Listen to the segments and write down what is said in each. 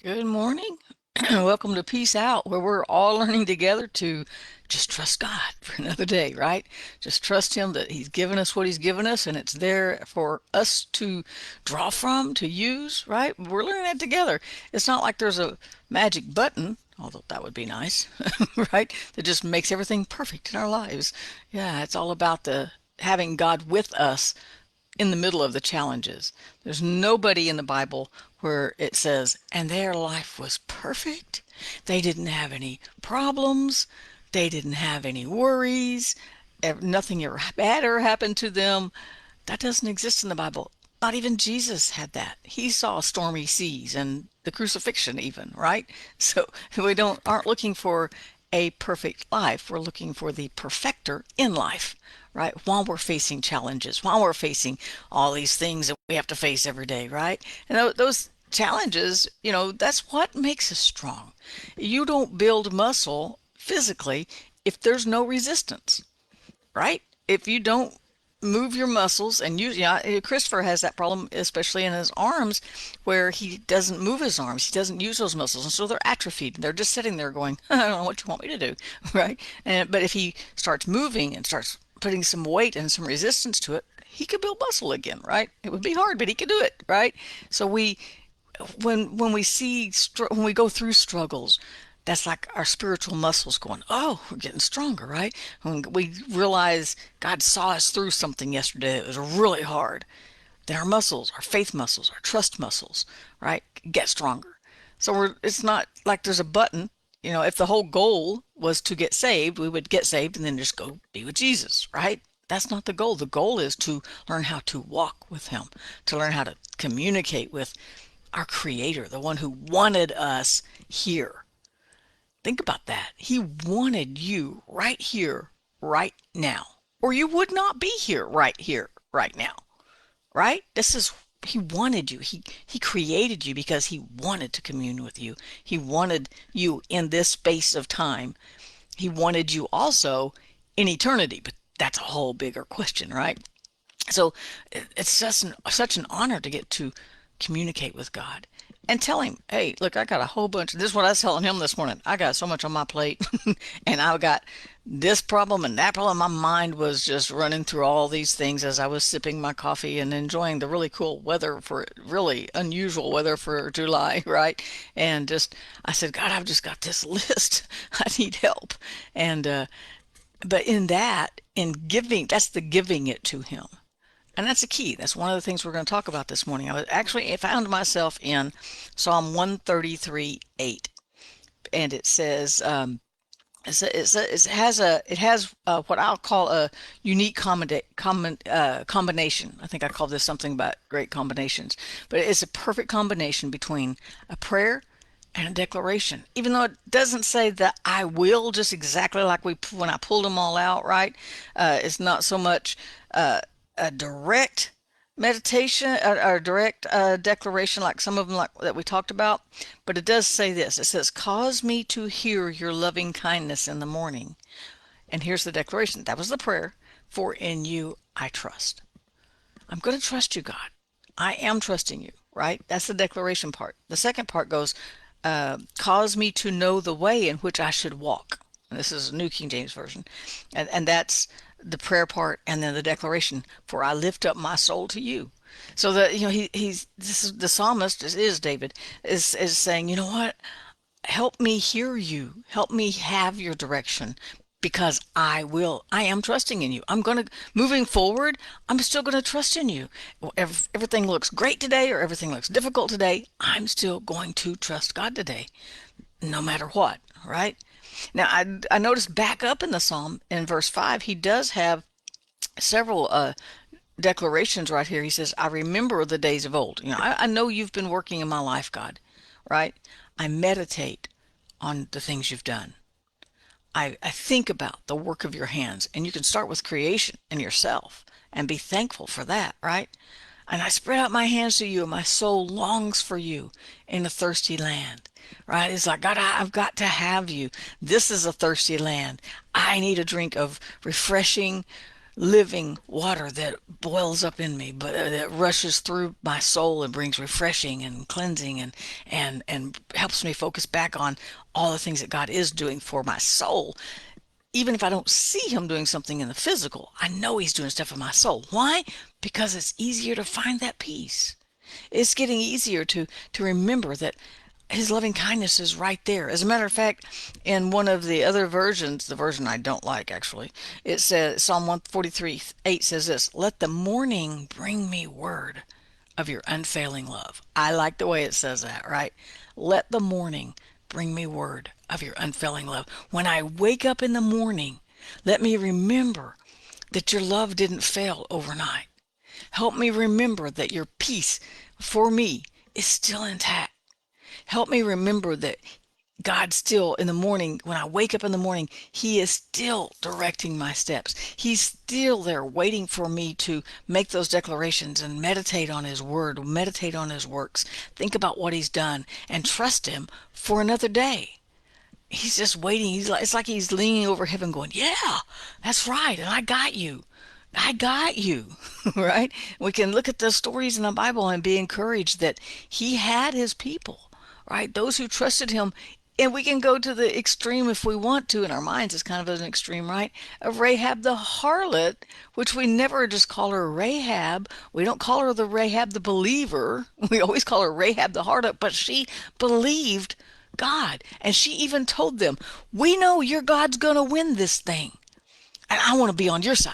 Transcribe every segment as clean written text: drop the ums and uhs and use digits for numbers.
Good morning. Welcome to Peace Out, where we're all learning together to just trust God for another day, right? Just trust Him that He's given us what He's given us and it's there for us to draw from, to use, right? We're learning that together. It's not like there's a magic button, although that would be nice, right? That just makes everything perfect in our lives. Yeah, it's all about the having God with us in the middle of the challenges. There's nobody in the Bible where it says, and their life was perfect. They didn't have any problems. They didn't have any worries. Nothing ever bad ever happened to them. That doesn't exist in the Bible. Not even Jesus had that. He saw stormy seas and the crucifixion even, right? So we don't aren't looking for a perfect life. We're looking for the perfecter in life, right? While we're facing challenges, while we're facing all these things that we have to face every day, right? And those challenges, that's what makes us strong. You don't build muscle physically if there's no resistance, right? If you don't move your muscles and use, Christopher has that problem, especially in his arms, where he doesn't move his arms. He doesn't use those muscles. And so they're atrophied. They're just sitting there going, I don't know what you want me to do, right? But if he starts moving and starts putting some weight and some resistance to it, he could build muscle again, right? It would be hard, but he could do it, right? So when we when we go through struggles, that's like our spiritual muscles going, oh, we're getting stronger, right? When we realize God saw us through something yesterday that was really hard, then our muscles, our faith muscles, our trust muscles, right, get stronger. So it's not like there's a button. If the whole goal was to get saved, we would get saved and then just go be with Jesus, right? That's not the goal. The goal is to learn how to walk with Him, to learn how to communicate with our Creator, the one who wanted us here. Think about that. He wanted you right here, right now. Or you would not be here, right now. Right? He wanted you. He created you because he wanted to commune with you. He wanted you in this space of time. He wanted you also in eternity, but that's a whole bigger question, right? So it's such an honor to get to communicate with God and tell him, hey, look, I got a whole bunch. This is what I was telling him this morning. I got so much on my plate, and I've got this problem and that problem. My mind was just running through all these things as I was sipping my coffee and enjoying the really cool weather for really unusual weather for July, right? And I said, God, I've just got this list. I need help. And, but in giving, that's the giving it to him. And that's the key. That's one of the things we're going to talk about this morning. I found myself in Psalm 133:8, and it says, it has what I'll call a unique combination. I think I called this something about great combinations, but it's a perfect combination between a prayer and a declaration. Even though it doesn't say that I will, just exactly like when I pulled them all out, right? It's not so much a direct meditation or direct declaration like some of them like that we talked about, but it does say this. It says, cause me to hear your loving kindness in the morning. And here's the declaration. That was the prayer. For in you I trust. I'm going to trust you, God. I am trusting you, right? That's the declaration part. The second part goes, cause me to know the way in which I should walk. And this is New King James Version. And that's the prayer part, and then the declaration, for I lift up my soul to you. So that, he's this is the psalmist is David is saying, you know what? Help me hear you. Help me have your direction because I am trusting in you. Moving forward, I'm still going to trust in you. If everything looks great today or everything looks difficult today, I'm still going to trust God today, no matter what, right? Now, I noticed back up in the Psalm in verse 5, he does have several declarations right here. He says, I remember the days of old. I know you've been working in my life, God, right? I meditate on the things you've done. I think about the work of your hands, and you can start with creation and yourself and be thankful for that, right? And I spread out my hands to you, and my soul longs for you in a thirsty land, right? It's like, God, I've got to have you. This is a thirsty land. I need a drink of refreshing, living water that boils up in me, but that rushes through my soul and brings refreshing and cleansing and helps me focus back on all the things that God is doing for my soul. Even if I don't see him doing something in the physical, I know he's doing stuff in my soul. Why? Because it's easier to find that peace. It's getting easier to remember that his loving kindness is right there. As a matter of fact, in one of the other versions, the version I don't like actually, it says Psalm 143:8 says this, "Let the morning bring me word of your unfailing love." I like the way it says that, right? Let the morning bring me word of your unfailing love. When I wake up in the morning, let me remember that your love didn't fail overnight. Help me remember that your peace for me is still intact. Help me remember that God still in the morning, when I wake up in the morning, he is still directing my steps. He's still there waiting for me to make those declarations and meditate on his word, meditate on his works, think about what he's done, and trust him for another day. He's just waiting. It's like he's leaning over heaven going, yeah, that's right. And I got you. I got you, right? We can look at the stories in the Bible and be encouraged that he had his people, right? Those who trusted him. And we can go to the extreme if we want to in our minds. It's kind of an extreme, right? Of Rahab the harlot, which we never just call her Rahab. We don't call her the Rahab the believer. We always call her Rahab the harlot, but she believed God. And she even told them, we know your God's going to win this thing. And I want to be on your side.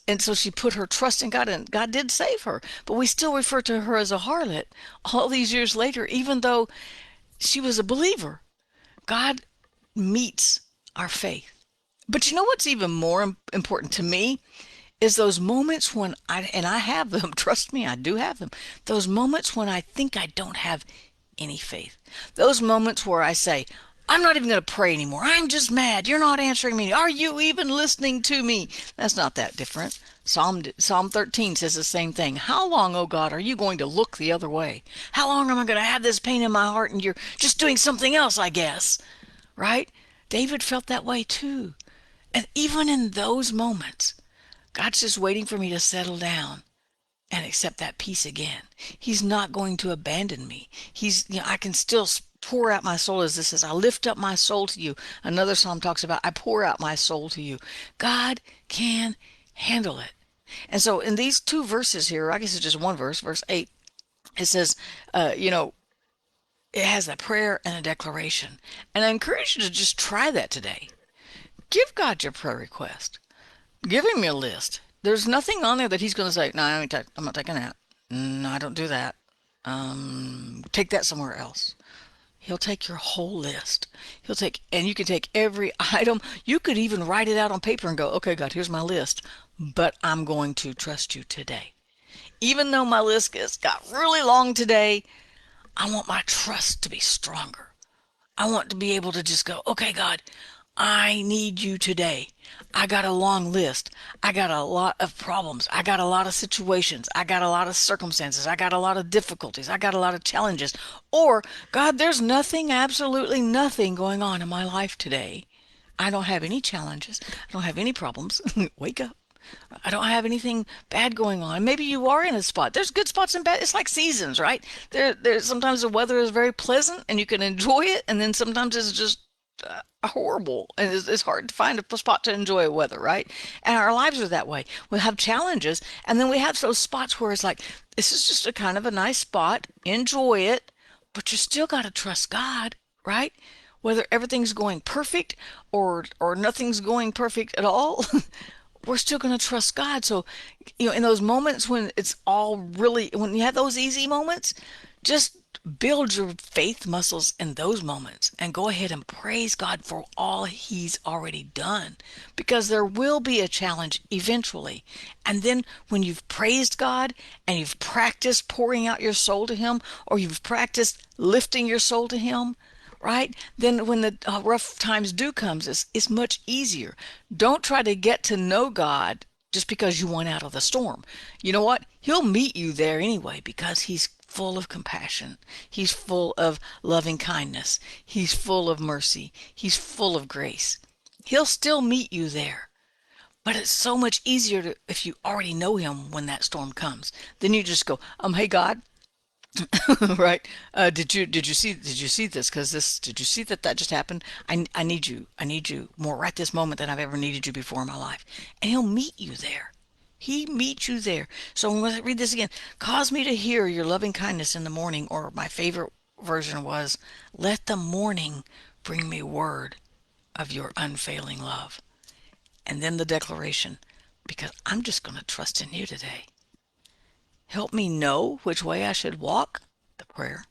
And so she put her trust in God, and God did save her. But we still refer to her as a harlot all these years later, even though she was a believer. God meets our faith. But you know what's even more important to me is those moments when I have them, trust me, I do have them. Those moments when I think I don't have any faith. Those moments where I say, I'm not even going to pray anymore. I'm just mad. You're not answering me. Are you even listening to me? That's not that different. Psalm 13 says the same thing. How long, oh God, are you going to look the other way? How long am I going to have this pain in my heart and you're just doing something else, I guess? Right? David felt that way too. And even in those moments, God's just waiting for me to settle down and accept that peace again. He's not going to abandon me. I can still pour out my soul, as this says, I lift up my soul to you. Another psalm talks about, I pour out my soul to you. God can handle it. And so in these two verses here, I guess it's just one verse, verse 8, it says, it has a prayer and a declaration. And I encourage you to just try that today. Give God your prayer request. Give him your list. There's nothing on there that he's going to say, no, I'm not taking that. No, I don't do that. Take that somewhere else. He'll take your whole list. And you can take every item. You could even write it out on paper and go, okay, God, here's my list, but I'm going to trust you today. Even though my list got really long today, I want my trust to be stronger. I want to be able to just go, okay, God, I need you today. I got a long list. I got a lot of problems. I got a lot of situations. I got a lot of circumstances. I got a lot of difficulties. I got a lot of challenges. Or, God, there's nothing, absolutely nothing going on in my life today. I don't have any challenges. I don't have any problems. Wake up. I don't have anything bad going on. Maybe you are in a spot. There's good spots and bad. It's like seasons, right? Sometimes the weather is very pleasant and you can enjoy it, and then sometimes it's just horrible, and it's hard to find a spot to enjoy weather, right? And our lives are that way. We have challenges, and then we have those spots where it's like, this is just a kind of a nice spot. Enjoy it, but you still got to trust God, right? Whether everything's going perfect or nothing's going perfect at all. We're still going to trust God. So, in those moments when it's all really, when you have those easy moments, just build your faith muscles in those moments and go ahead and praise God for all he's already done, because there will be a challenge eventually. And then when you've praised God and you've practiced pouring out your soul to him, or you've practiced lifting your soul to him, right? Then when the rough times do comes, it's much easier. Don't try to get to know God just because you want out of the storm. You know what? He'll meet you there anyway, because he's full of compassion. He's full of loving kindness. He's full of mercy. He's full of grace. He'll still meet you there. But it's so much easier to, if you already know him when that storm comes. Then you just go, hey God, right? Did you see this? Because this, did you see that just happened? I need you more right this moment than I've ever needed you before in my life. And he'll meet you there. He meets you there. So when I read this again, cause me to hear your loving kindness in the morning, or my favorite version was, let the morning bring me word of your unfailing love. And then the declaration, because I'm just going to trust in you today. Help me know which way I should walk, the prayer,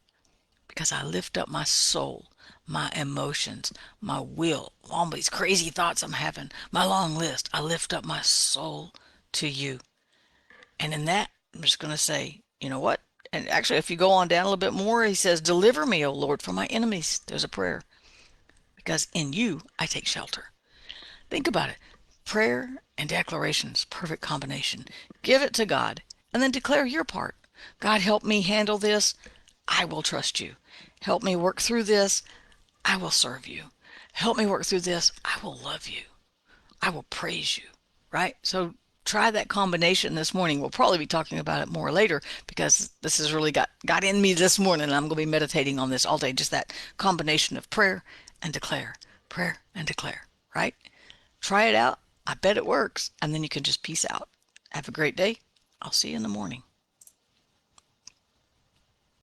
because I lift up my soul, my emotions, my will, all these crazy thoughts I'm having, my long list. I lift up my soul to you. And in that, I'm just going to say, you know what? And actually, if you go on down a little bit more, he says, deliver me, O Lord, from my enemies. There's a prayer, because in you I take shelter. Think about it. Prayer and declarations, perfect combination. Give it to God and then declare your part. God, help me handle this. I will trust you. Help me work through this. I will serve you. Help me work through this. I will love you. I will praise you. Right? So try that combination this morning. We'll probably be talking about it more later, because this has really got in me this morning, and I'm going to be meditating on this all day. Just that combination of prayer and declare, right? Try it out. I bet it works. And then you can just peace out. Have a great day. I'll see you in the morning.